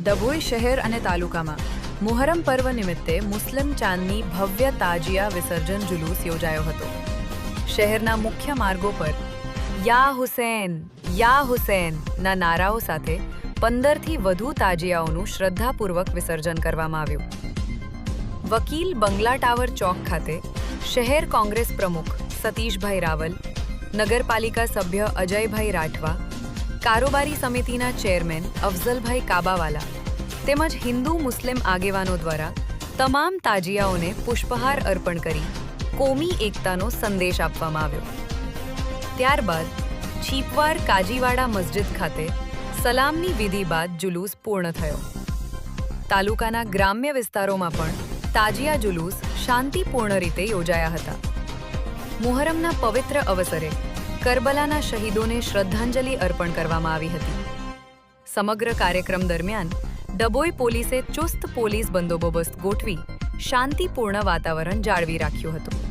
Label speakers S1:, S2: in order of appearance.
S1: ડભોઈ શહેર અને તાલુકામાં મુહરમ પર્વ નિમિત્તે મુસ્લિમ ચાંદની ભવ્ય તાજિયા વિસર્જન જુલુસ યોજાયો હતો. શહેરના મુખ્ય માર્ગો પર યા હુસૈન ના નારાઓ સાથે 15થી વધુ તાજિયાઓનું શ્રદ્ધાપૂર્વક વિસર્જન કરવામાં આવ્યું. વકીલ બંગલા ટાવર ચોક ખાતે શહેર કોંગ્રેસ પ્રમુખ સતીશભાઈ રાવલ, નગરપાલિકા સભ્ય અજયભાઈ રાઠવા, કારોબારી સમિતિના ચેરમેન અફઝલભાઈ કાબાવાલા તેમજ હિન્દુ મુસ્લિમ આગેવાનો દ્વારા તમામ તાજિયાઓને પુષ્પહાર અર્પણ કરી કોમી એકતાનો સંદેશ આપવામાં આવ્યો. ત્યારબાદ છીપવાર કાજીવાડા મસ્જિદ ખાતે સલામની વિધિ બાદ જુલુસ પૂર્ણ થયો. તાલુકાના ગ્રામ્ય વિસ્તારોમાં પણ તાજિયા જુલુસ શાંતિપૂર્ણ રીતે યોજાયા હતા. મુહરમના પવિત્ર અવસરે કરબલાના શહીદોને શ્રદ્ધાંજલિ અર્પણ કરવામાં આવી હતી. સમગ્ર કાર્યક્રમ દરમિયાન ડભોઈ પોલીસે ચુસ્ત પોલીસ બંદોબસ્ત ગોઠવી શાંતિપૂર્ણ વાતાવરણ જાળવી રાખ્યું હતું.